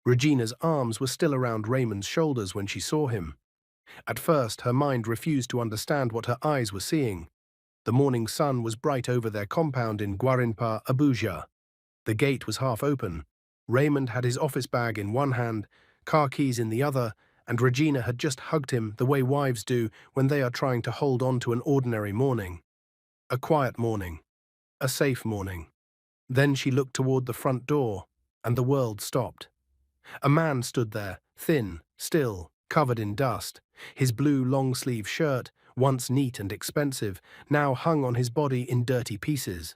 Regina's arms were still around Raymond's shoulders when she saw him. At first, her mind refused to understand what her eyes were seeing. The morning sun was bright over their compound in Guarinpa, Abuja. The gate was half open. Raymond had his office bag in one hand, car keys in the other, and Regina had just hugged him the way wives do when they are trying to hold on to an ordinary morning. A quiet morning. A safe morning. Then she looked toward the front door, and the world stopped. A man stood there, thin, still, covered in dust. His blue long-sleeve shirt, once neat and expensive, now hung on his body in dirty pieces.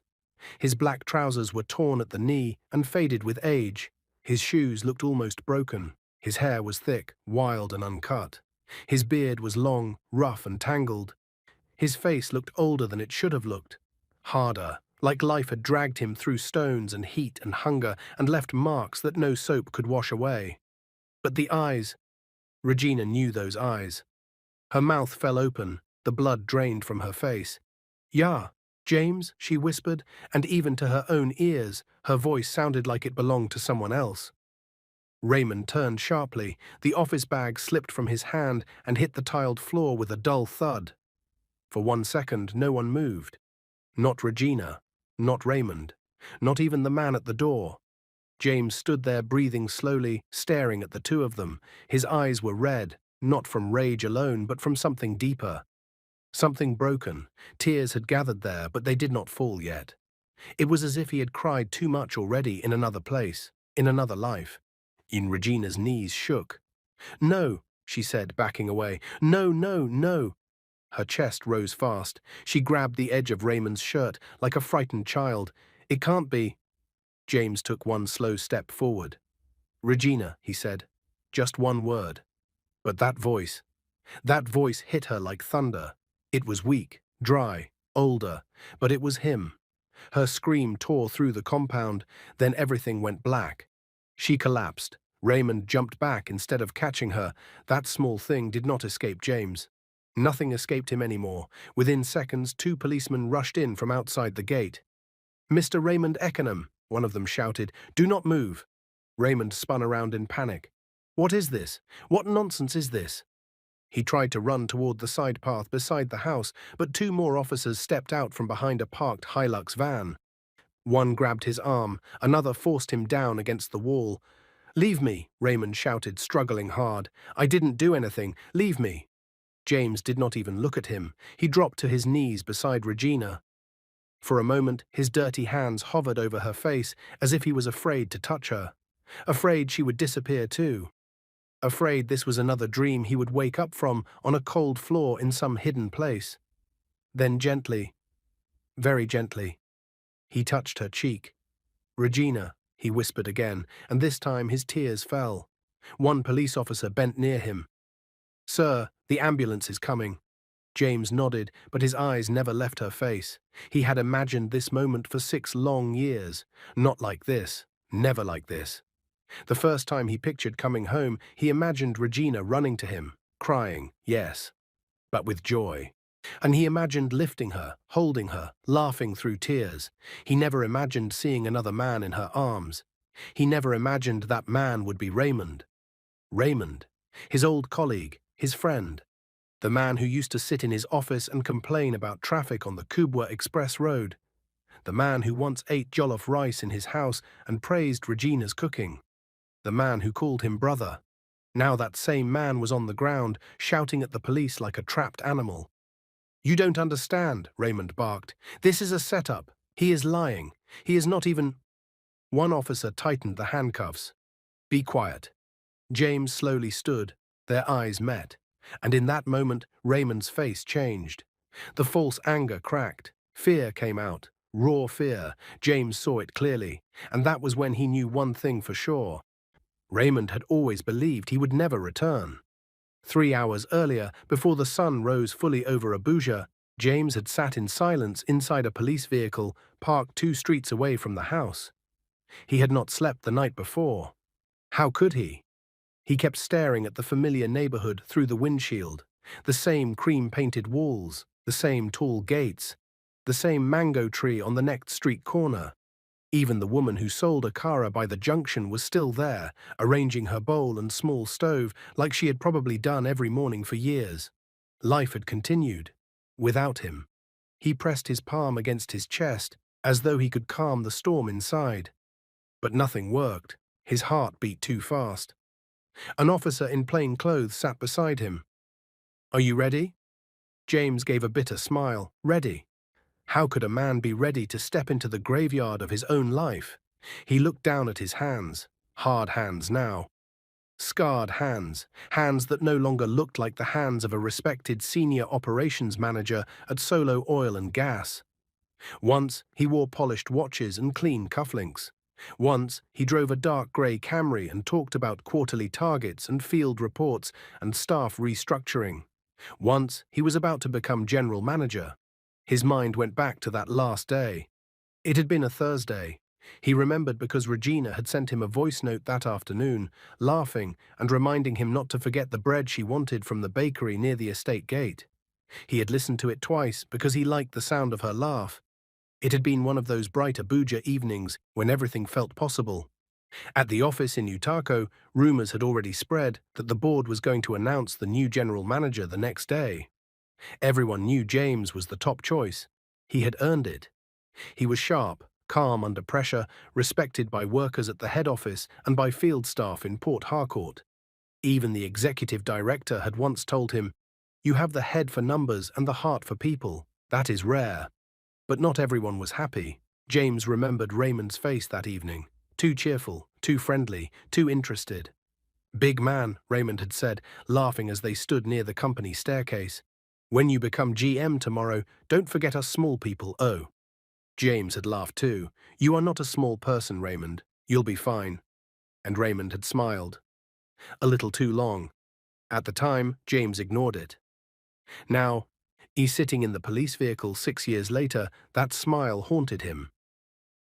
His black trousers were torn at the knee and faded with age. His shoes looked almost broken. His hair was thick, wild and uncut. His beard was long, rough and tangled. His face looked older than it should have looked. Harder, like life had dragged him through stones and heat and hunger and left marks that no soap could wash away. But the eyes, Regina knew those eyes. Her mouth fell open, the blood drained from her face. "Yeah, James," she whispered, and even to her own ears, her voice sounded like it belonged to someone else. Raymond turned sharply. The office bag slipped from his hand and hit the tiled floor with a dull thud. For 1 second, no one moved. Not Regina, not Raymond, not even the man at the door. James stood there breathing slowly, staring at the two of them. His eyes were red, not from rage alone, but from something deeper. Something broken. Tears had gathered there, but they did not fall yet. It was as if he had cried too much already in another place, in another life. Regina's knees shook. "No," she said, backing away. "No, no, no." Her chest rose fast. She grabbed the edge of Raymond's shirt like a frightened child. "It can't be." James took one slow step forward. "Regina," he said. Just one word. But that voice hit her like thunder. It was weak, dry, older, but it was him. Her scream tore through the compound, then everything went black. She collapsed. Raymond jumped back instead of catching her. That small thing did not escape James. Nothing escaped him anymore. Within seconds, 2 policemen rushed in from outside the gate. "Mr. Raymond Eckenham," one of them shouted, "do not move." Raymond spun around in panic. "What is this? What nonsense is this?" He tried to run toward the side path beside the house, but 2 more officers stepped out from behind a parked Hilux van. One grabbed his arm, another forced him down against the wall. "Leave me," Raymond shouted, struggling hard. "I didn't do anything. Leave me." James did not even look at him. He dropped to his knees beside Regina. For a moment, his dirty hands hovered over her face as if he was afraid to touch her. Afraid she would disappear too. Afraid this was another dream he would wake up from on a cold floor in some hidden place. Then gently, very gently, he touched her cheek. "Regina," he whispered again, and this time his tears fell. One police officer bent near him. "Sir, the ambulance is coming." James nodded, but his eyes never left her face. He had imagined this moment for 6 long years. Not like this, never like this. The first time he pictured coming home, he imagined Regina running to him, crying, yes, but with joy. And he imagined lifting her, holding her, laughing through tears. He never imagined seeing another man in her arms. He never imagined that man would be Raymond. Raymond, his old colleague, his friend. The man who used to sit in his office and complain about traffic on the Kubwa Express Road. The man who once ate jollof rice in his house and praised Regina's cooking. The man who called him brother. Now that same man was on the ground, shouting at the police like a trapped animal. "You don't understand," Raymond barked. "This is a setup. He is lying. He is not even—" One officer tightened the handcuffs. "Be quiet." James slowly stood. Their eyes met. And in that moment, Raymond's face changed. The false anger cracked. Fear came out. Raw fear. James saw it clearly. And that was when he knew one thing for sure. Raymond had always believed he would never return. 3 hours earlier, before the sun rose fully over Abuja, James had sat in silence inside a police vehicle parked 2 streets away from the house. He had not slept the night before. How could he? He kept staring at the familiar neighborhood through the windshield, the same cream-painted walls, the same tall gates, the same mango tree on the next street corner. Even the woman who sold Akara by the junction was still there, arranging her bowl and small stove like she had probably done every morning for years. Life had continued. Without him. He pressed his palm against his chest, as though he could calm the storm inside. But nothing worked. His heart beat too fast. An officer in plain clothes sat beside him. "Are you ready?" James gave a bitter smile. Ready? How could a man be ready to step into the graveyard of his own life? He looked down at his hands. Hard hands now. Scarred hands. Hands that no longer looked like the hands of a respected senior operations manager at Solo Oil and Gas. Once, he wore polished watches and clean cufflinks. Once, he drove a dark grey Camry and talked about quarterly targets and field reports and staff restructuring. Once, he was about to become general manager. His mind went back to that last day. It had been a Thursday. He remembered because Regina had sent him a voice note that afternoon, laughing and reminding him not to forget the bread she wanted from the bakery near the estate gate. He had listened to it twice because he liked the sound of her laugh. It had been one of those bright Abuja evenings when everything felt possible. At the office in Utako, rumors had already spread that the board was going to announce the new general manager the next day. Everyone knew James was the top choice. He had earned it. He was sharp, calm under pressure, respected by workers at the head office and by field staff in Port Harcourt. Even the executive director had once told him, "You have the head for numbers and the heart for people. That is rare." But not everyone was happy. James remembered Raymond's face that evening. Too cheerful, too friendly, too interested. "Big man," Raymond had said, laughing as they stood near the company staircase. "When you become GM tomorrow, don't forget us small people, oh." James had laughed too. "You are not a small person, Raymond. You'll be fine." And Raymond had smiled. A little too long. At the time, James ignored it. Now, he's sitting in the police vehicle 6 years later, that smile haunted him.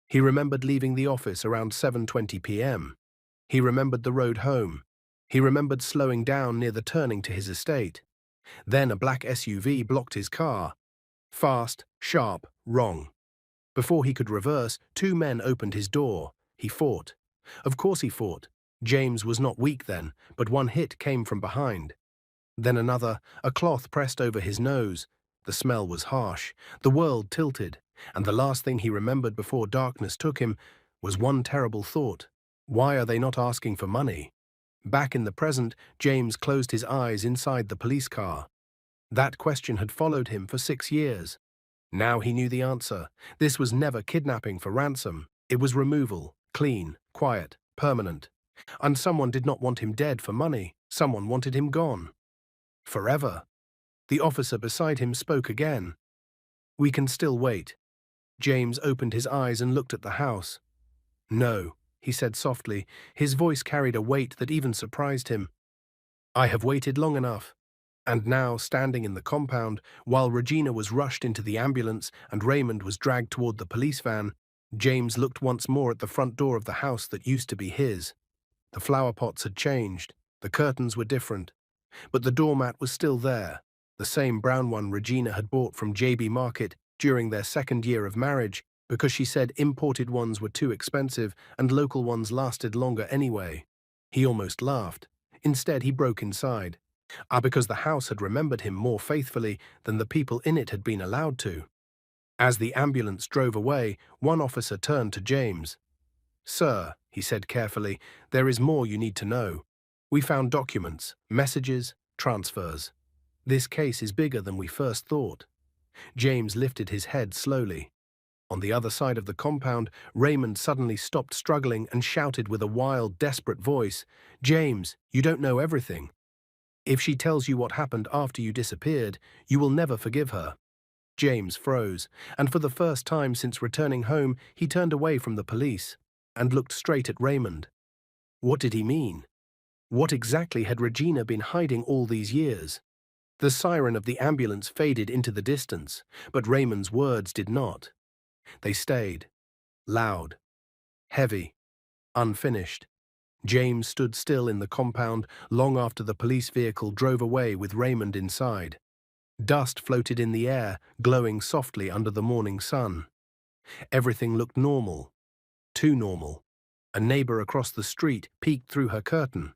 He remembered leaving the office around 7:20 p.m. He remembered the road home. He remembered slowing down near the turning to his estate. Then a black SUV blocked his car. Fast, sharp, wrong. Before he could reverse, two men opened his door. He fought. Of course he fought. James was not weak then, but one hit came from behind. Then another, a cloth pressed over his nose. The smell was harsh. The world tilted. And the last thing he remembered before darkness took him was one terrible thought. Why are they not asking for money? Back in the present, James closed his eyes inside the police car. That question had followed him for 6 years. Now he knew the answer. This was never kidnapping for ransom. It was removal, clean, quiet, permanent. And someone did not want him dead for money. Someone wanted him gone. Forever. The officer beside him spoke again. "We can still wait." James opened his eyes and looked at the house. "No," he said softly. His voice carried a weight that even surprised him. "I have waited long enough." And now, standing in the compound, while Regina was rushed into the ambulance and Raymond was dragged toward the police van, James looked once more at the front door of the house that used to be his. The flower pots had changed. The curtains were different. But the doormat was still there, the same brown one Regina had bought from JB Market during their second year of marriage because she said imported ones were too expensive and local ones lasted longer anyway. He almost laughed. Instead, he broke inside. Because the house had remembered him more faithfully than the people in it had been allowed to. As the ambulance drove away, one officer turned to James. "Sir," he said carefully, "there is more you need to know. We found documents, messages, transfers. This case is bigger than we first thought." James lifted his head slowly. On the other side of the compound, Raymond suddenly stopped struggling and shouted with a wild, desperate voice, "James, you don't know everything. If she tells you what happened after you disappeared, you will never forgive her." James froze, and for the first time since returning home, he turned away from the police and looked straight at Raymond. What did he mean? What exactly had Regina been hiding all these years? The siren of the ambulance faded into the distance, but Raymond's words did not. They stayed. Loud. Heavy. Unfinished. James stood still in the compound long after the police vehicle drove away with Raymond inside. Dust floated in the air, glowing softly under the morning sun. Everything looked normal. too normal. A neighbor across the street peeked through her curtain.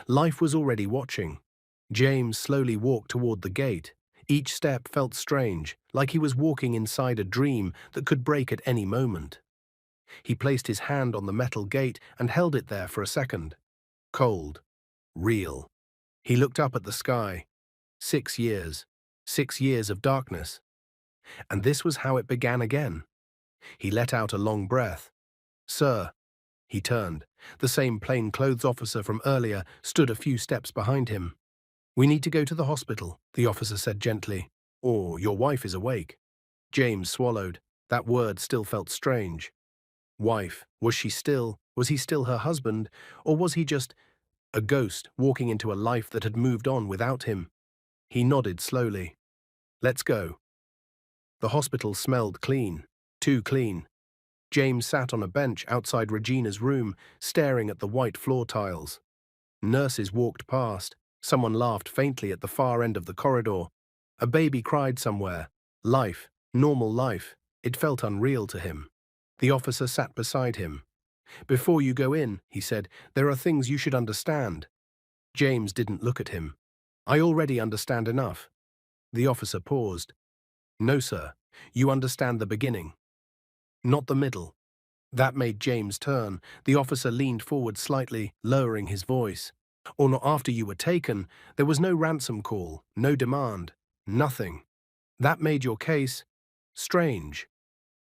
Life was already watching. James slowly walked toward the gate. Each step felt strange, like he was walking inside a dream that could break at any moment. He placed his hand on the metal gate and held it there for a second. Cold. Real. He looked up at the sky. 6 years. 6 years of darkness. And this was how it began again. He let out a long breath. "Sir." He turned. The same plainclothes officer from earlier stood a few steps behind him. "We need to go to the hospital," the officer said gently. "Or your wife is awake." James swallowed. That word still felt strange. Wife. Was he still her husband, or was he just a ghost walking into a life that had moved on without him? He nodded slowly. "Let's go." The hospital smelled clean. Too clean. James sat on a bench outside Regina's room, staring at the white floor tiles. Nurses walked past. Someone laughed faintly at the far end of the corridor. A baby cried somewhere. Life. Normal life. It felt unreal to him. The officer sat beside him. "Before you go in," he said, "there are things you should understand." James didn't look at him. "I already understand enough." The officer paused. "No, sir. You understand the beginning. Not the middle." That made James turn. The officer leaned forward slightly, lowering his voice. "Or not after you were taken. There was no ransom call, no demand, nothing. That made your case strange,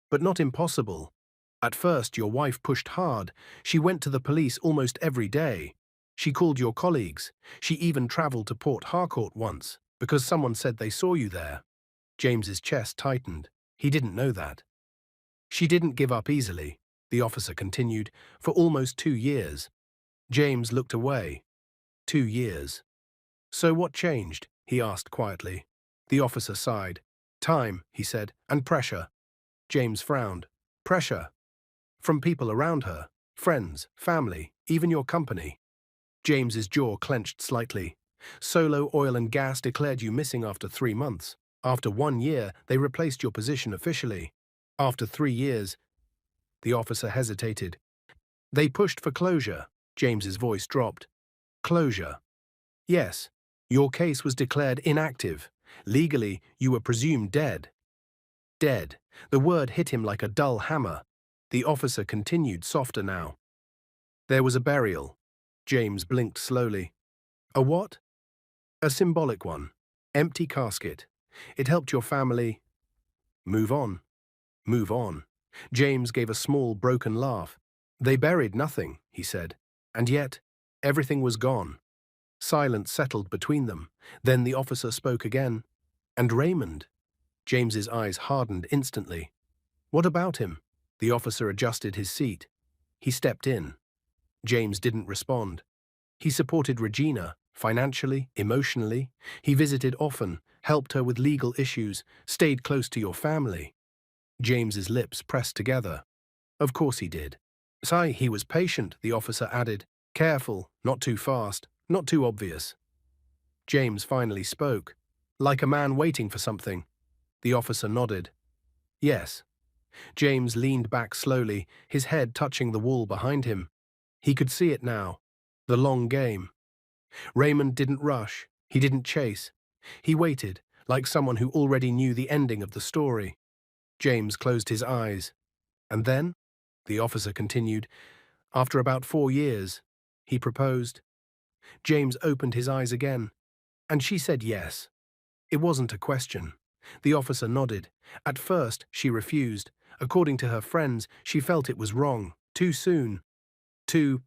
but not impossible. At first, your wife pushed hard. She went to the police almost every day. She called your colleagues. She even traveled to Port Harcourt once, because someone said they saw you there." James's chest tightened. He didn't know that. "She didn't give up easily," the officer continued, "for almost 2 years." James looked away. 2 years. "So what changed?" he asked quietly. The officer sighed. "Time," he said, "and pressure." James frowned. "Pressure? From people around her? Friends, family, even your company?" James's jaw clenched slightly. "Solo Oil and Gas declared you missing after 3 months. After 1 year, they replaced your position officially. After 3 years..." The officer hesitated. "They pushed for closure." James's voice dropped. "Closure. Yes. Your case was declared inactive. Legally, you were presumed dead." Dead. The word hit him like a dull hammer. The officer continued, softer now. "There was a burial." James blinked slowly. "A what?" "A symbolic one. Empty casket. It helped your family move on." Move on. James gave a small, broken laugh. "They buried nothing," he said. "And yet, everything was gone." Silence settled between them. Then the officer spoke again. "And Raymond?" James's eyes hardened instantly. "What about him?" The officer adjusted his seat. He stepped in. James didn't respond. "He supported Regina, financially, emotionally. He visited often, helped her with legal issues, stayed close to your family." James's lips pressed together. "Of course he did." "Sai, he was patient," the officer added. "Careful, not too fast, not too obvious." James finally spoke. "Like a man waiting for something." The officer nodded. "Yes." James leaned back slowly, his head touching the wall behind him. He could see it now. The long game. Raymond didn't rush. He didn't chase. He waited, like someone who already knew the ending of the story. James closed his eyes. "And then," the officer continued, "after about 4 years, he proposed." James opened his eyes again. "And she said yes." It wasn't a question. The officer nodded. "At first, she refused. According to her friends, she felt it was wrong. Too soon. Too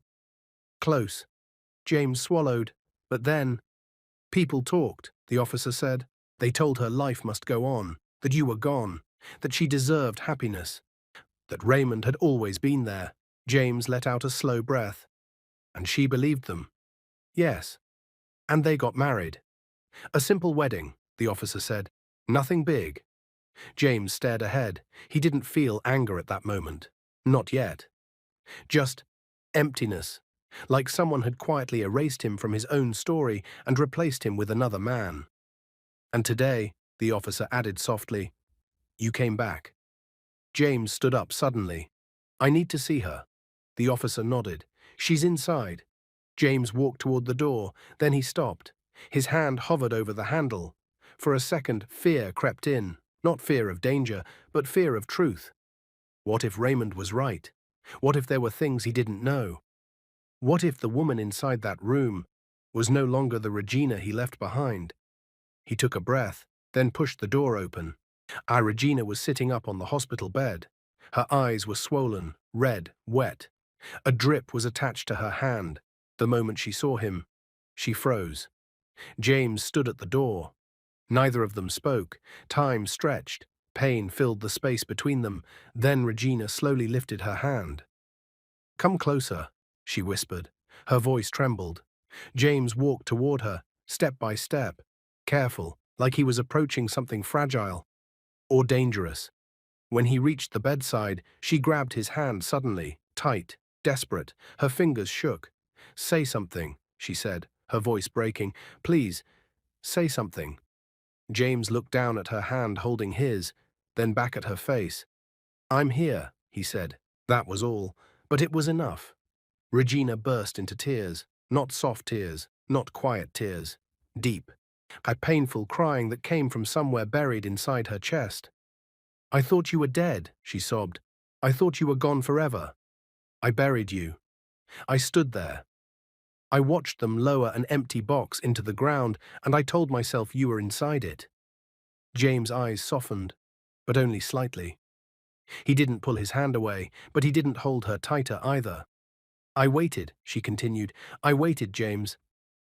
close." James swallowed. "But then..." "People talked," the officer said. "They told her life must go on, that you were gone, that she deserved happiness, that Raymond had always been there." James let out a slow breath. "And she believed them?" "Yes. And they got married." "A simple wedding," the officer said. "Nothing big." James stared ahead. He didn't feel anger at that moment. Not yet. Just emptiness, like someone had quietly erased him from his own story and replaced him with another man. "And today," the officer added softly, "you came back." James stood up suddenly. "I need to see her." The officer nodded. She's inside. James walked toward the door, then he stopped. His hand hovered over the handle. For a second, fear crept in. Not fear of danger, but fear of truth. What if Raymond was right? What if there were things he didn't know? What if the woman inside that room was no longer the Regina he left behind? He took a breath, then pushed the door open. Our Regina was sitting up on the hospital bed. Her eyes were swollen, red, wet. A drip was attached to her hand. The moment she saw him, she froze. James stood at the door. Neither of them spoke. Time stretched. Pain filled the space between them. Then Regina slowly lifted her hand. "Come closer," she whispered. Her voice trembled. James walked toward her, step by step, careful, like he was approaching something fragile or dangerous. When he reached the bedside, she grabbed his hand suddenly, tight, desperate. Her fingers shook. "Say something," she said, her voice breaking. "Please, say something." James looked down at her hand holding his, then back at her face. "I'm here," he said. That was all, but it was enough. Regina burst into tears, not soft tears, not quiet tears, deep, a painful crying that came from somewhere buried inside her chest. "I thought you were dead," she sobbed. "I thought you were gone forever. I buried you. I stood there. I watched them lower an empty box into the ground, and I told myself you were inside it." James' eyes softened, but only slightly. He didn't pull his hand away, but he didn't hold her tighter either. "I waited," she continued. "I waited, James.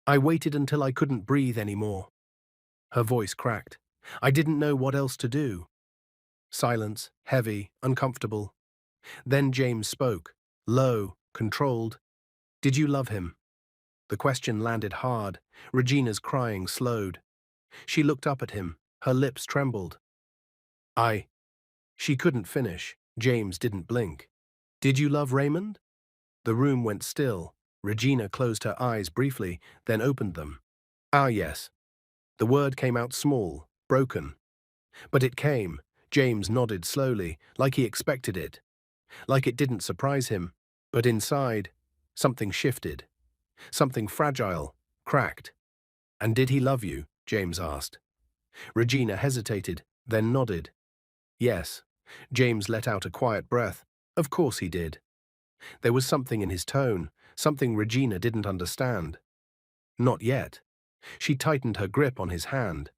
I waited until I couldn't breathe anymore." Her voice cracked. "I didn't know what else to do." Silence, heavy, uncomfortable. Then James spoke, low, controlled. "Did you love him?" The question landed hard. Regina's crying slowed. She looked up at him. Her lips trembled. "I—" She couldn't finish. James didn't blink. "Did you love Raymond?" The room went still. Regina closed her eyes briefly, then opened them. "Ah, yes." The word came out small, broken. But it came. James nodded slowly, like he expected it. Like it didn't surprise him. But inside, something shifted. Something fragile, cracked. "And did he love you?" James asked. Regina hesitated, then nodded. "Yes." James let out a quiet breath. Of course he did. There was something in his tone, something Regina didn't understand. "Not yet." She tightened her grip on his hand.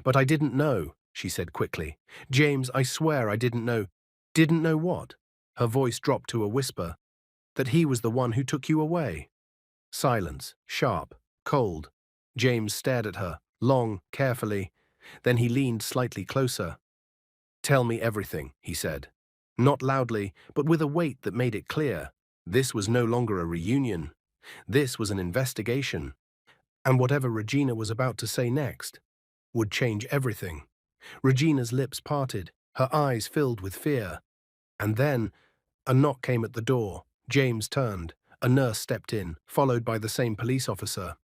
"But I didn't know," she said quickly. "James, I swear I didn't know." "Didn't know what?" Her voice dropped to a whisper. "That he was the one who took you away." Silence, sharp, cold. James stared at her, long, carefully. Then he leaned slightly closer. "Tell me everything," he said. Not loudly, but with a weight that made it clear. This was no longer a reunion. This was an investigation. And whatever Regina was about to say next would change everything. Regina's lips parted, her eyes filled with fear. And then, a knock came at the door. James turned. A nurse stepped in, followed by the same police officer.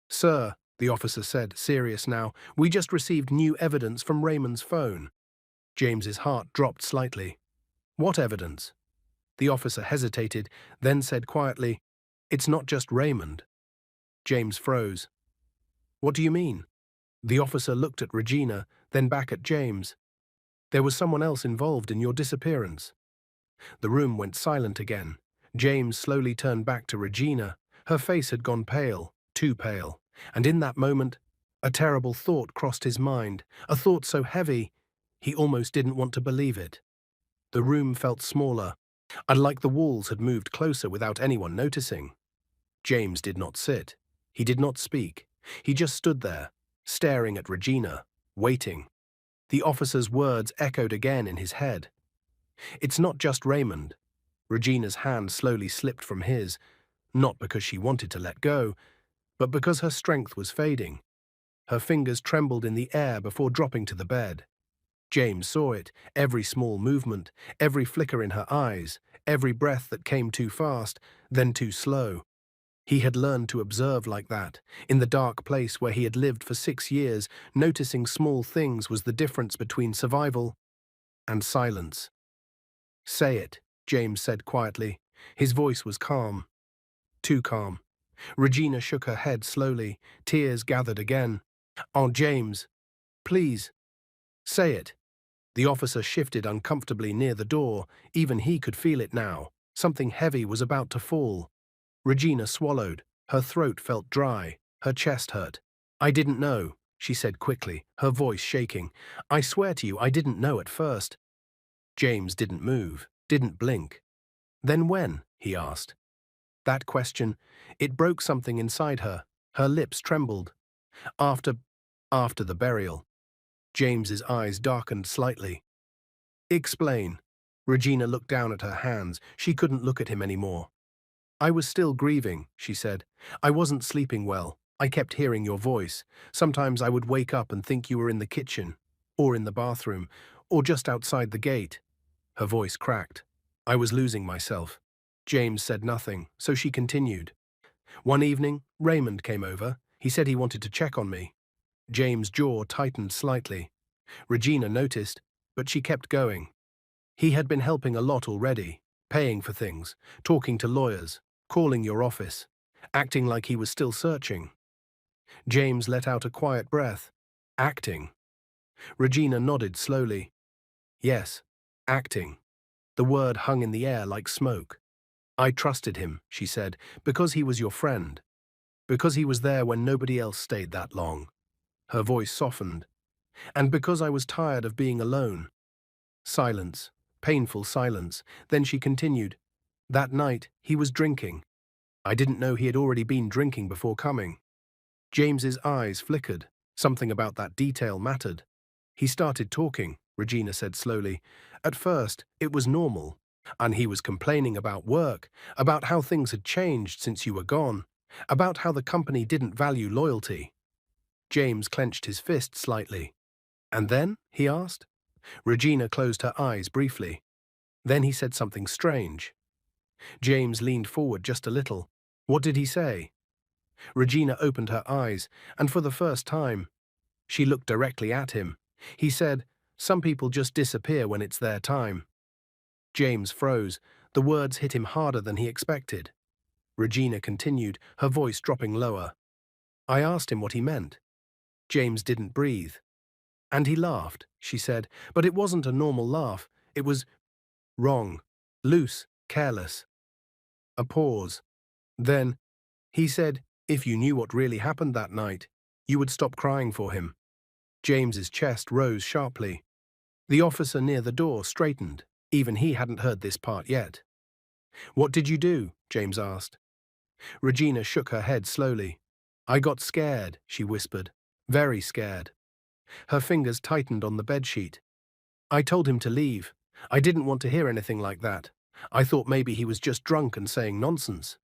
"Sir," the officer said, serious now, "we just received new evidence from Raymond's phone." James's heart dropped slightly. "What evidence?" The officer hesitated, then said quietly, "It's not just Raymond." James froze. "What do you mean?" The officer looked at Regina, then back at James. "There was someone else involved in your disappearance." The room went silent again. James slowly turned back to Regina. Her face had gone pale, too pale. And in that moment, a terrible thought crossed his mind, a thought so heavy, he almost didn't want to believe it. The room felt smaller, and like the walls had moved closer without anyone noticing. James did not sit. He did not speak. He just stood there, staring at Regina, waiting. The officer's words echoed again in his head. "It's not just Raymond." Regina's hand slowly slipped from his, not because she wanted to let go, but because her strength was fading. Her fingers trembled in the air before dropping to the bed. James saw it, every small movement, every flicker in her eyes, every breath that came too fast, then too slow. He had learned to observe like that. In the dark place where he had lived for 6 years, noticing small things was the difference between survival and silence. "Say it," James said quietly. His voice was calm, too calm. Regina shook her head slowly, tears gathered again. "Oh, James, please, say it." The officer shifted uncomfortably near the door. Even he could feel it now. Something heavy was about to fall. Regina swallowed. Her throat felt dry. Her chest hurt. "I didn't know," she said quickly, her voice shaking. "I swear to you, I didn't know at first." James didn't move, didn't blink. "Then when?" he asked. That question, it broke something inside her. Her lips trembled. After, after the burial. James's eyes darkened slightly. "Explain." Regina looked down at her hands. She couldn't look at him anymore. "I was still grieving," she said. "I wasn't sleeping well. I kept hearing your voice. Sometimes I would wake up and think you were in the kitchen, or in the bathroom, or just outside the gate." Her voice cracked. "I was losing myself." James said nothing, so she continued. "One evening, Raymond came over. He said he wanted to check on me." James' jaw tightened slightly. Regina noticed, but she kept going. "He had been helping a lot already, paying for things, talking to lawyers, calling your office, acting like he was still searching." James let out a quiet breath. "Acting?" Regina nodded slowly. "Yes, acting." The word hung in the air like smoke. "I trusted him," she said, "because he was your friend. Because he was there when nobody else stayed that long." Her voice softened. "And because I was tired of being alone." Silence, painful silence. Then she continued. "That night, he was drinking. I didn't know he had already been drinking before coming." James's eyes flickered. Something about that detail mattered. "He started talking," Regina said slowly. "At first, it was normal. And he was complaining about work, about how things had changed since you were gone, about how the company didn't value loyalty." James clenched his fist slightly. "And then?" he asked. Regina closed her eyes briefly. Then he said something strange. James leaned forward just a little. "What did he say?" Regina opened her eyes, and for the first time, she looked directly at him. He said, "Some people just disappear when it's their time." James froze. The words hit him harder than he expected. Regina continued, her voice dropping lower. "I asked him what he meant." James didn't breathe. "And he laughed," she said, "but it wasn't a normal laugh. It was wrong, loose, careless." A pause. Then, he said, "If you knew what really happened that night, you would stop crying for him." James's chest rose sharply. The officer near the door straightened. Even he hadn't heard this part yet. "What did you do?" James asked. Regina shook her head slowly. "I got scared," she whispered. "Very scared." Her fingers tightened on the bedsheet. "I told him to leave. I didn't want to hear anything like that. I thought maybe he was just drunk and saying nonsense."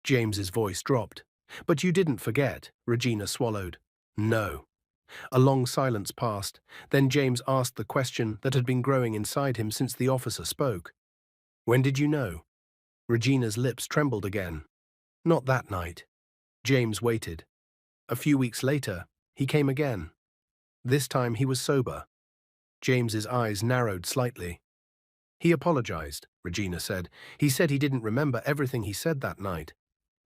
James's voice dropped. "But you didn't forget," Regina swallowed. "No." A long silence passed. Then James asked the question that had been growing inside him since the officer spoke. "When did you know?" Regina's lips trembled again. "Not that night." James waited. A few weeks later, he came again. This time he was sober. James's eyes narrowed slightly. "He apologized," Regina said. "He said he didn't remember everything he said that night.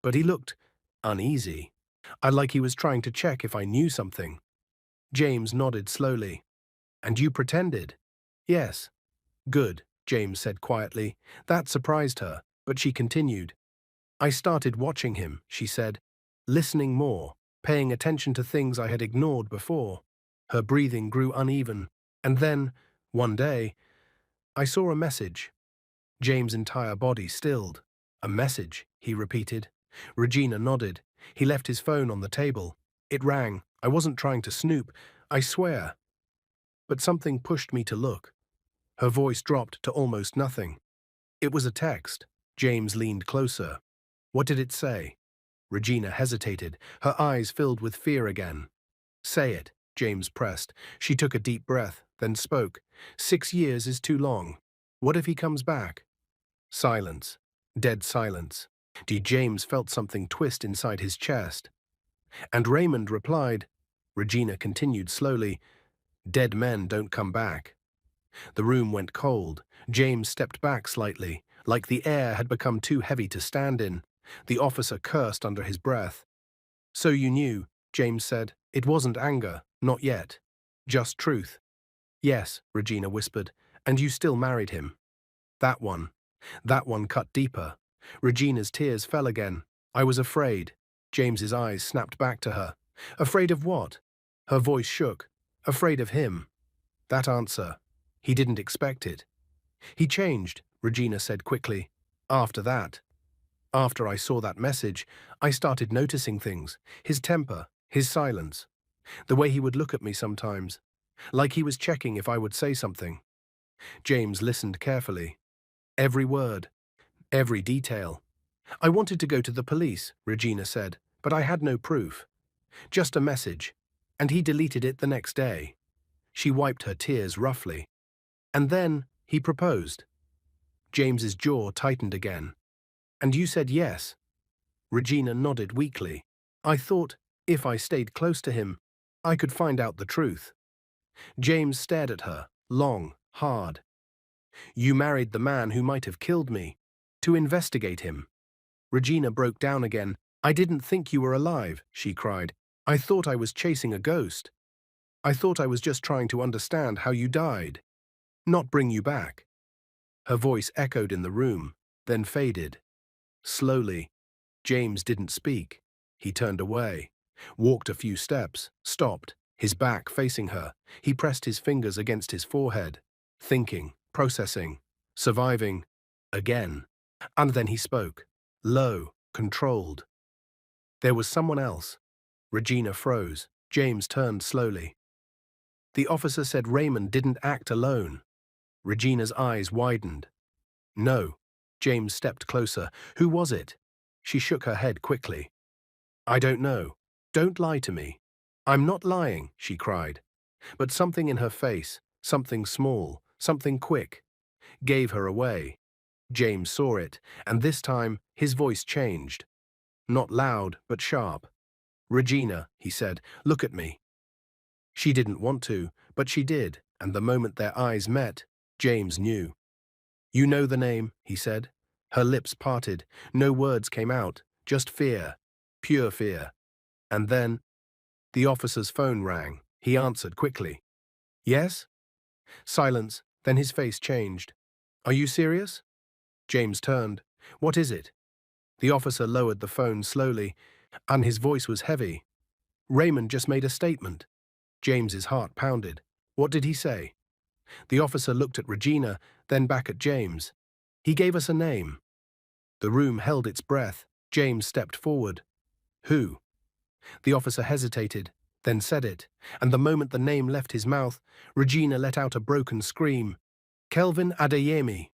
But he looked uneasy. Like he was trying to check if I knew something." James nodded slowly. "And you pretended?" "Yes." "Good," James said quietly. That surprised her, but she continued. "I started watching him," she said, "listening more, paying attention to things I had ignored before." Her breathing grew uneven. "And then, one day, I saw a message." James' entire body stilled. "A message," he repeated. Regina nodded. He left his phone on the table. "It rang. I wasn't trying to snoop, I swear. But something pushed me to look." Her voice dropped to almost nothing. "It was a text." James leaned closer. "What did it say?" Regina hesitated, her eyes filled with fear again. "Say it," James pressed. She took a deep breath, then spoke. "6 years is too long. What if he comes back?" Silence. Dead silence. James felt something twist inside his chest. "And Raymond replied," Regina continued slowly, "dead men don't come back." The room went cold. James stepped back slightly. Like the air had become too heavy to stand in, the officer cursed under his breath. "So you knew," James said. "It wasn't anger, not yet. Just truth." "Yes," Regina whispered, "and you still married him." That one. That one cut deeper. Regina's tears fell again. "I was afraid." James's eyes snapped back to her. "Afraid of what?" Her voice shook. "Afraid of him." That answer. He didn't expect it. "He changed," Regina said quickly. "After that. After I saw that message, I started noticing things. His temper, his silence, the way he would look at me sometimes, like he was checking if I would say something." James listened carefully. Every word, every detail. "I wanted to go to the police," Regina said, "but I had no proof. Just a message. And he deleted it the next day." She wiped her tears roughly. "And then he proposed." James's jaw tightened again. "And you said yes." Regina nodded weakly. "I thought, if I stayed close to him, I could find out the truth." James stared at her, long, hard. "You married the man who might have killed me, to investigate him." Regina broke down again. "I didn't think you were alive," she cried. "I thought I was chasing a ghost. I thought I was just trying to understand how you died, not bring you back." Her voice echoed in the room, then faded. Slowly, James didn't speak. He turned away, walked a few steps, stopped, his back facing her. He pressed his fingers against his forehead, thinking, processing, surviving, again. And then he spoke, low, controlled. "There was someone else." Regina froze. James turned slowly. "The officer said Raymond didn't act alone." Regina's eyes widened. "No." James stepped closer. "Who was it?" She shook her head quickly. "I don't know. Don't lie to me." "I'm not lying," she cried. But something in her face, something small, something quick, gave her away. James saw it, and this time his voice changed. Not loud, but sharp. "Regina," he said, "look at me." She didn't want to, but she did, and the moment their eyes met, James knew. "You know the name," he said. Her lips parted. No words came out, just fear, pure fear. And then, the officer's phone rang. He answered quickly. "Yes?" Silence, then his face changed. "Are you serious?" James turned. "What is it?" The officer lowered the phone slowly, and his voice was heavy. "Raymond just made a statement." James's heart pounded. "What did he say?" The officer looked at Regina, then back at James. "He gave us a name." The room held its breath. James stepped forward. "Who?" The officer hesitated, then said it, and the moment the name left his mouth, Regina let out a broken scream. "Kelvin Adeyemi."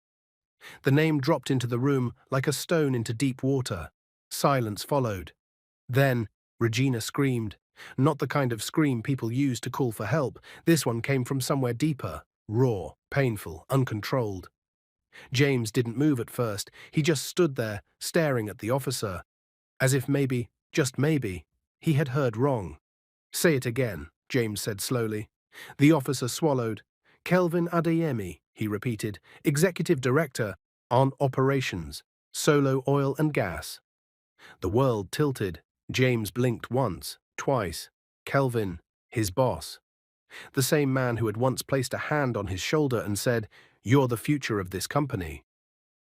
The name dropped into the room like a stone into deep water. Silence followed. Then, Regina screamed. Not the kind of scream people use to call for help. This one came from somewhere deeper, raw, painful, uncontrolled. James didn't move at first. He just stood there, staring at the officer, as if maybe, just maybe, he had heard wrong. "Say it again," James said slowly. The officer swallowed. "Kelvin Adeyemi," he repeated, "Executive Director on Operations, Solo Oil and Gas." The world tilted. James blinked once, twice. Kelvin, his boss. The same man who had once placed a hand on his shoulder and said, "You're the future of this company."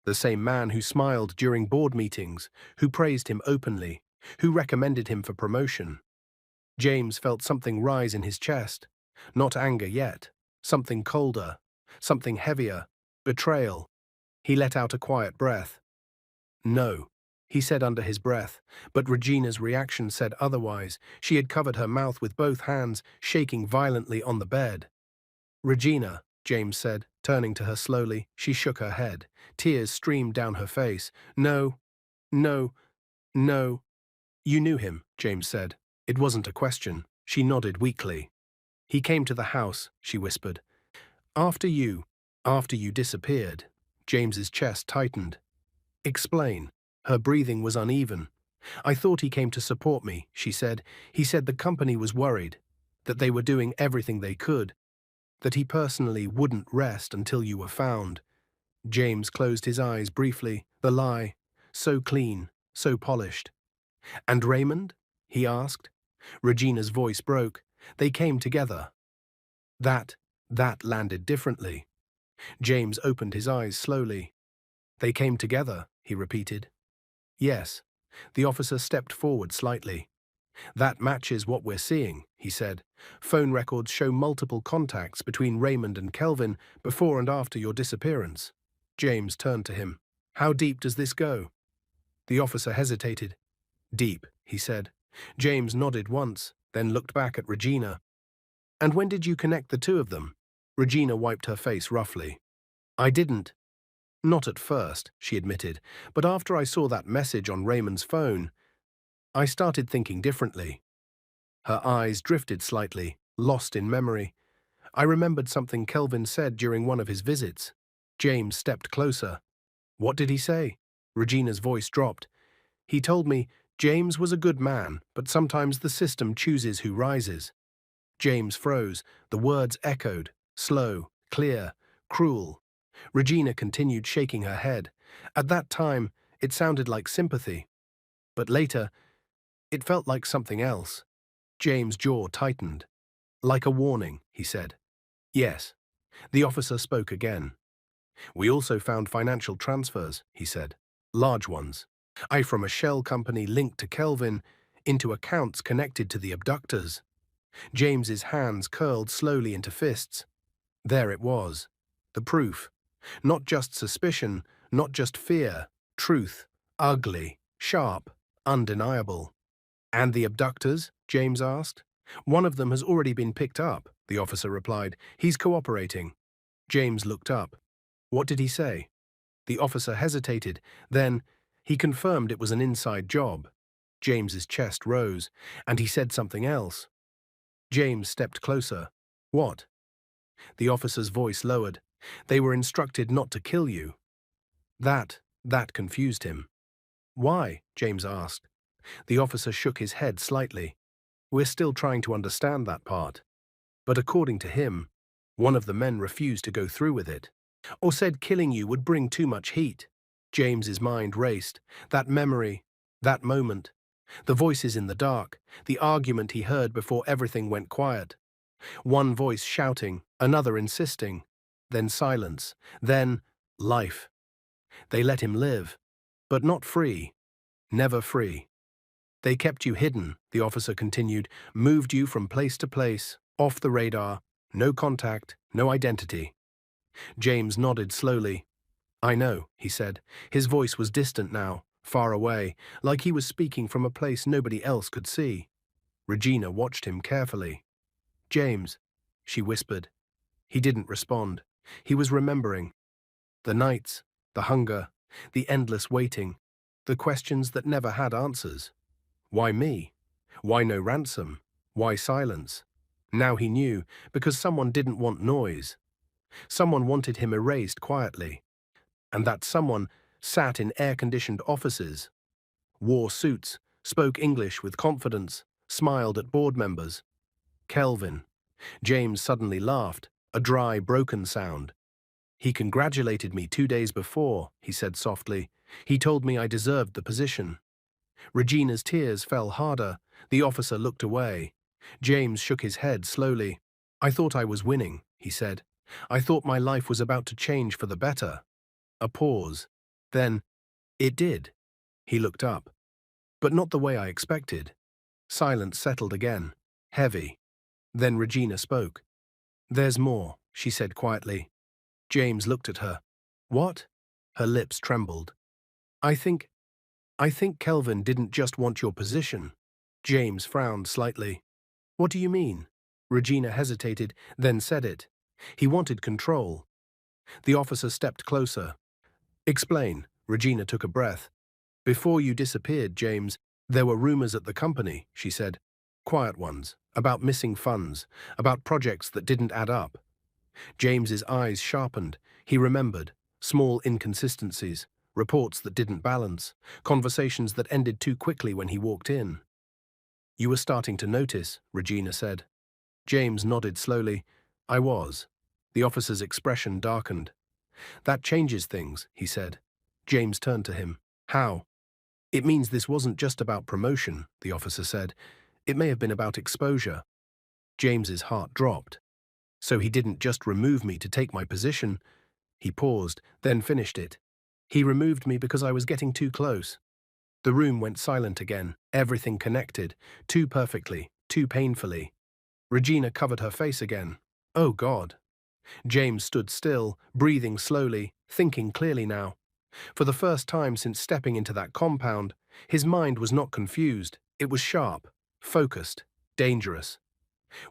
The same man who smiled during board meetings, who praised him openly, who recommended him for promotion. James felt something rise in his chest. Not anger yet. Something colder. Something heavier. Betrayal. He let out a quiet breath. "No," he said under his breath, but Regina's reaction said otherwise. She had covered her mouth with both hands, shaking violently on the bed. "Regina," James said, turning to her slowly. She shook her head. Tears streamed down her face. "No, no, no." "You knew him," James said. It wasn't a question. She nodded weakly. "He came to the house," she whispered. After you disappeared." James's chest tightened. "Explain." Her breathing was uneven. "I thought he came to support me," she said. "He said the company was worried, that they were doing everything they could, that he personally wouldn't rest until you were found." James closed his eyes briefly. The lie. So clean, so polished. "And Raymond?" he asked. Regina's voice broke. They came together. That, that landed differently. James opened his eyes slowly. "They came together," he repeated. "Yes." The officer stepped forward slightly. "That matches what we're seeing," he said. "Phone records show multiple contacts between Raymond and Kelvin before and after your disappearance." James turned to him. "How deep does this go?" The officer hesitated. "Deep," he said. James nodded once, then looked back at Regina. "And when did you connect the two of them?" Regina wiped her face roughly. "I didn't." "Not at first," she admitted, "but after I saw that message on Raymond's phone, I started thinking differently." Her eyes drifted slightly, lost in memory. "I remembered something Kelvin said during one of his visits." James stepped closer. "What did he say?" Regina's voice dropped. "He told me James was a good man, but sometimes the system chooses who rises." James froze. The words echoed, slow, clear, cruel. Regina continued shaking her head. At that time, it sounded like sympathy. But later, it felt like something else. James' jaw tightened. "Like a warning," he said. "Yes." The officer spoke again. "We also found financial transfers," he said. "Large ones. I from a shell company linked to Kelvin into accounts connected to the abductors." James's hands curled slowly into fists. There it was. The proof. Not just suspicion, not just fear. Truth. Ugly. Sharp. Undeniable. "And the abductors?" James asked. "One of them has already been picked up," the officer replied. "He's cooperating." James looked up. "What did he say?" The officer hesitated. Then, he confirmed it was an inside job. James's chest rose, and he said something else. James stepped closer. "What?" The officer's voice lowered. "They were instructed not to kill you." That confused him. "Why?" James asked. The officer shook his head slightly. "We're still trying to understand that part." But according to him, one of the men refused to go through with it. Or said killing you would bring too much heat. James's mind raced. That memory, that moment, the voices in the dark, the argument he heard before everything went quiet. One voice shouting, another insisting, then silence, then life. They let him live, but not free, never free. "They kept you hidden," the officer continued, "moved you from place to place, off the radar, no contact, no identity." James nodded slowly. "I know," he said. His voice was distant now, far away, like he was speaking from a place nobody else could see. Regina watched him carefully. "James," she whispered. He didn't respond. He was remembering. The nights, the hunger, the endless waiting, the questions that never had answers. Why me? Why no ransom? Why silence? Now he knew, because someone didn't want noise. Someone wanted him erased quietly. And that someone sat in air-conditioned offices, wore suits, spoke English with confidence, smiled at board members. Kelvin. James suddenly laughed, a dry, broken sound. "He congratulated me 2 days before," he said softly. "He told me I deserved the position." Regina's tears fell harder. The officer looked away. James shook his head slowly. "I thought I was winning," he said. "I thought my life was about to change for the better." A pause. Then, "It did." He looked up. "But not the way I expected." Silence settled again, heavy. Then Regina spoke. "There's more," she said quietly. James looked at her. "What?" Her lips trembled. I think Kelvin didn't just want your position." James frowned slightly. "What do you mean?" Regina hesitated, then said it. "He wanted control." The officer stepped closer. "Explain." Regina took a breath. "Before you disappeared, James, there were rumors at the company," she said. "Quiet ones, about missing funds, about projects that didn't add up." James's eyes sharpened. He remembered. Small inconsistencies, reports that didn't balance, conversations that ended too quickly when he walked in. "You were starting to notice," Regina said. James nodded slowly. "I was." The officer's expression darkened. That changes things, he said. James turned to him. How? It means this wasn't just about promotion, the officer said. It may have been about exposure. James's heart dropped. So he didn't just remove me to take my position. He paused, then finished it. He removed me because I was getting too close. The room went silent again, everything connected, too perfectly, too painfully. Regina covered her face again. Oh God. James stood still, breathing slowly, thinking clearly now. For the first time since stepping into that compound, his mind was not confused. It was sharp, focused, dangerous.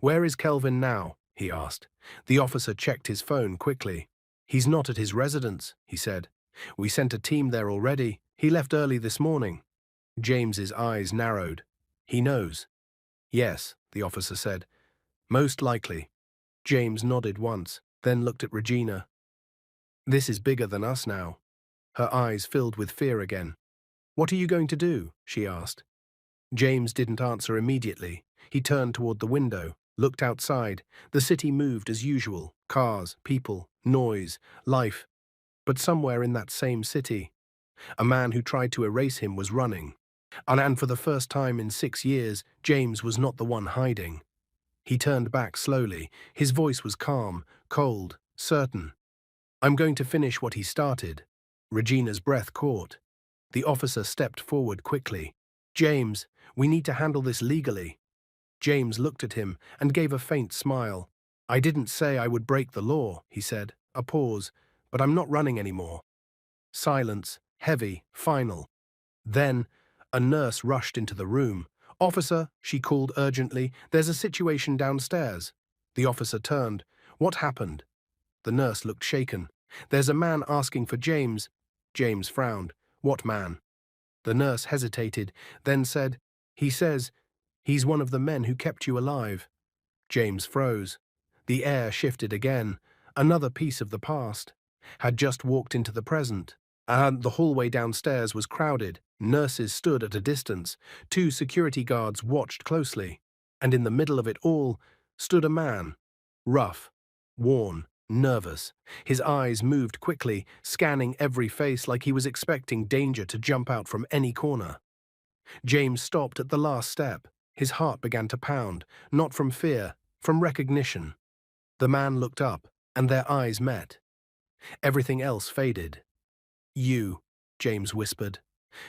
Where is Kelvin now? He asked. The officer checked his phone quickly. He's not at his residence, he said. We sent a team there already. He left early this morning. James's eyes narrowed. He knows. Yes, the officer said. Most likely. James nodded once, then looked at Regina. This is bigger than us now. Her eyes filled with fear again. What are you going to do? She asked. James didn't answer immediately. He turned toward the window, looked outside. The city moved as usual. Cars, people, noise, life. But somewhere in that same city, a man who tried to erase him was running. And for the first time in 6 years, James was not the one hiding. He turned back slowly. His voice was calm, cold, certain. I'm going to finish what he started. Regina's breath caught. The officer stepped forward quickly. James, we need to handle this legally. James looked at him and gave a faint smile. I didn't say I would break the law, he said. A pause. But I'm not running anymore. Silence, heavy, final. Then, a nurse rushed into the room. Officer, she called urgently, there's a situation downstairs. The officer turned. What happened? The nurse looked shaken. There's a man asking for James. James frowned. What man? The nurse hesitated, then said, he says, he's one of the men who kept you alive. James froze. The air shifted again. Another piece of the past had just walked into the present. And the hallway downstairs was crowded. Nurses stood at a distance. 2 security guards watched closely. And in the middle of it all stood a man. Rough, worn, nervous. His eyes moved quickly, scanning every face like he was expecting danger to jump out from any corner. James stopped at the last step. His heart began to pound, not from fear, from recognition. The man looked up, and their eyes met. Everything else faded. You, James whispered.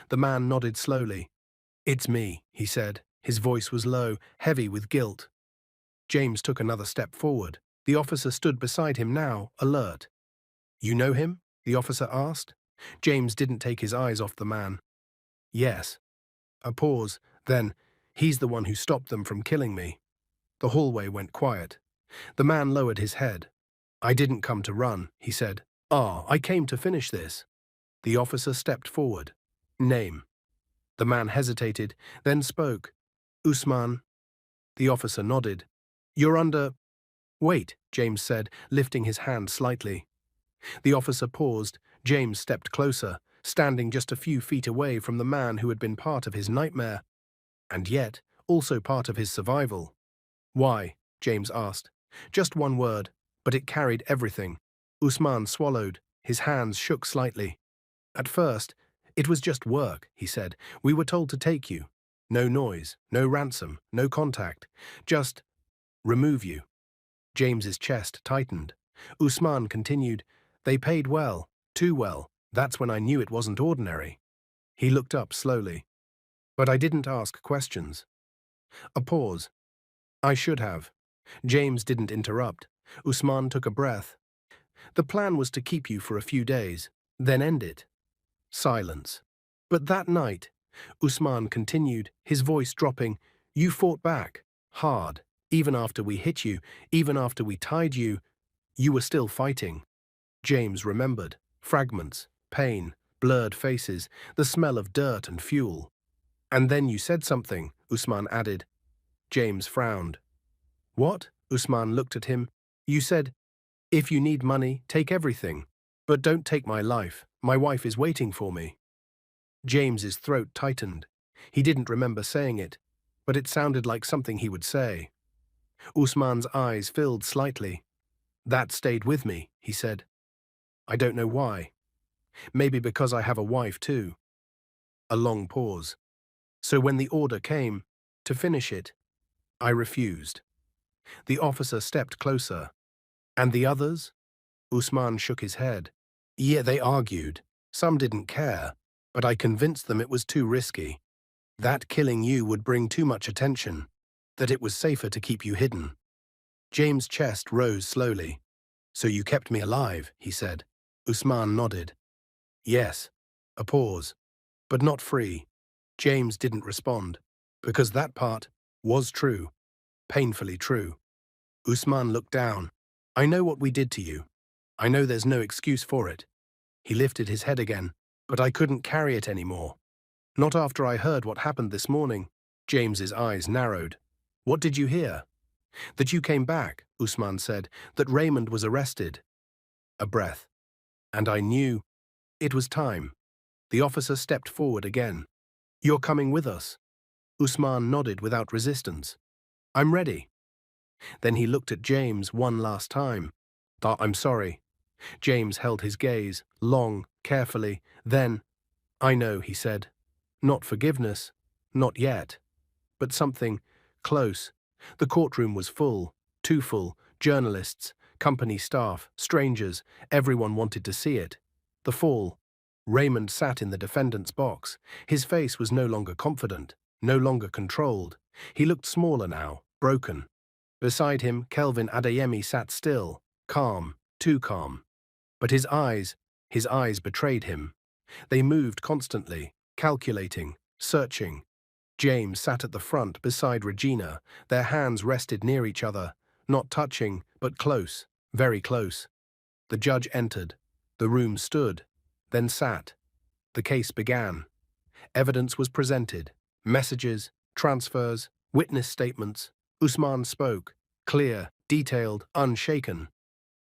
The man nodded slowly. It's me, he said. His voice was low, heavy with guilt. James took another step forward. The officer stood beside him now, alert. You know him? The officer asked. James didn't take his eyes off the man. Yes. A pause, then, he's the one who stopped them from killing me. The hallway went quiet. The man lowered his head. I didn't come to run, he said. I came to finish this. The officer stepped forward. Name. The man hesitated, then spoke. Usman. The officer nodded. You're under... Wait, James said, lifting his hand slightly. The officer paused. James stepped closer, standing just a few feet away from the man who had been part of his nightmare, and yet also part of his survival. Why? James asked. Just one word, but it carried everything. Usman swallowed. His hands shook slightly. At first, it was just work, he said. We were told to take you. No noise, no ransom, no contact. Just remove you. James's chest tightened. Usman continued. They paid well, too well. That's when I knew it wasn't ordinary. He looked up slowly. But I didn't ask questions. A pause. I should have. James didn't interrupt. Usman took a breath. The plan was to keep you for a few days, then end it. Silence. But that night, Usman continued, his voice dropping, you fought back, hard. Even after we hit you, even after we tied you, you were still fighting. James remembered. Fragments, pain, blurred faces, the smell of dirt and fuel. And then you said something, Usman added. James frowned. What? Usman looked at him. You said, if you need money, take everything. But don't take my life. My wife is waiting for me. James's throat tightened. He didn't remember saying it, but it sounded like something he would say. Usman's eyes filled slightly. That stayed with me, he said. I don't know why. Maybe because I have a wife too. A long pause. So when the order came, to finish it, I refused. The officer stepped closer. And the others? Usman shook his head. Yeah, they argued. Some didn't care, but I convinced them it was too risky. That killing you would bring too much attention, that it was safer to keep you hidden. James' chest rose slowly. So you kept me alive, he said. Usman nodded. Yes. A pause. But not free. James didn't respond, because that part was true, painfully true. Usman looked down. I know what we did to you. I know there's no excuse for it. He lifted his head again, but I couldn't carry it anymore. Not after I heard what happened this morning. James's eyes narrowed. What did you hear? That you came back, Usman said, that Raymond was arrested. A breath. And I knew it was time. The officer stepped forward again. You're coming with us. Usman nodded without resistance. I'm ready. Then he looked at James one last time. I'm sorry. James held his gaze, long, carefully. Then, I know, he said. Not forgiveness, not yet. But something close. The courtroom was full, too full, journalists, company staff, strangers, everyone wanted to see it. The fall. Raymond sat in the defendant's box. His face was no longer confident, no longer controlled. He looked smaller now, broken. Beside him, Kelvin Adeyemi sat still, calm, too calm. But his eyes betrayed him. They moved constantly, calculating, searching. James sat at the front beside Regina. Their hands rested near each other, not touching, but close, very close. The judge entered. The room stood, then sat. The case began. Evidence was presented. Messages, transfers, witness statements. Usman spoke, clear, detailed, unshaken.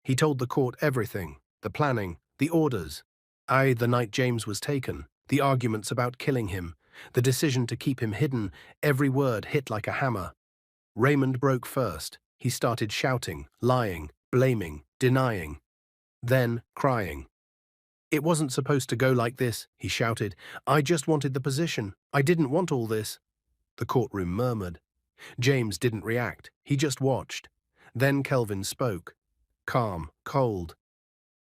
He told the court everything, the planning, the orders. The night James was taken, the arguments about killing him, the decision to keep him hidden, every word hit like a hammer. Raymond broke first. He started shouting, lying, blaming, denying. Then crying. It wasn't supposed to go like this, he shouted. I just wanted the position. I didn't want all this. The courtroom murmured. James didn't react. He just watched. Then Kelvin spoke. Calm, cold.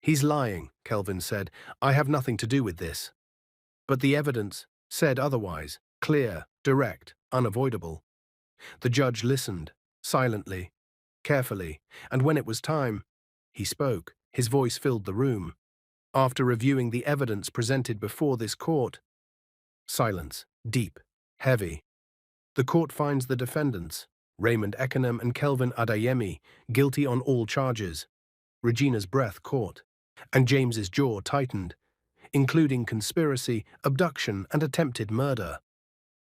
He's lying, Kelvin said. I have nothing to do with this. But the evidence said otherwise, clear, direct, unavoidable. The judge listened, silently, carefully, and when it was time, he spoke. His voice filled the room. After reviewing the evidence presented before this court, silence, deep, heavy. The court finds the defendants, Raymond Econom and Kelvin Adeyemi, guilty on all charges. Regina's breath caught, and James's jaw tightened, including conspiracy, abduction, and attempted murder.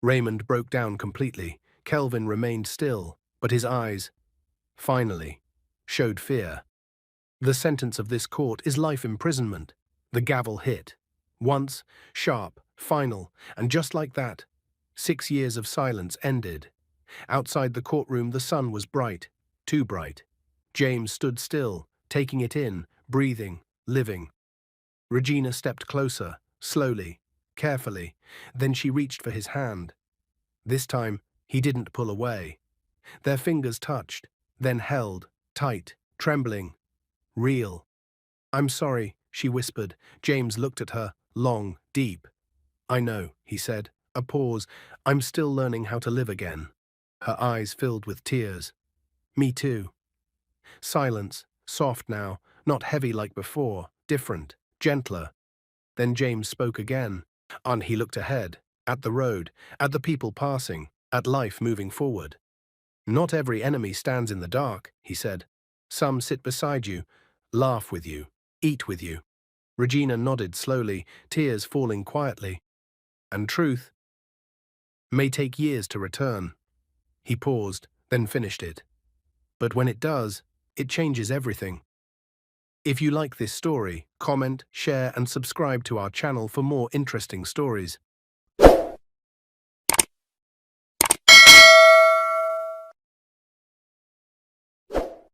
Raymond broke down completely. Kelvin remained still, but his eyes, finally, showed fear. The sentence of this court is life imprisonment. The gavel hit. Once, sharp, final, and just like that, 6 years of silence ended. Outside the courtroom, the sun was bright, too bright. James stood still, taking it in, breathing, living. Regina stepped closer, slowly, carefully. Then she reached for his hand. This time, he didn't pull away. Their fingers touched, then held, tight, trembling, real. I'm sorry, she whispered. James looked at her, long, deep. I know, he said. A pause. I'm still learning how to live again. Her eyes filled with tears. Me too. Silence, soft now, not heavy like before, different, gentler. Then James spoke again. And he looked ahead, at the road, at the people passing, at life moving forward. Not every enemy stands in the dark, he said. Some sit beside you, laugh with you, eat with you. Regina nodded slowly, tears falling quietly. And truth may take years to return. He paused, then finished it. But when it does, it changes everything. If you like this story, comment, share, and subscribe to our channel for more interesting stories.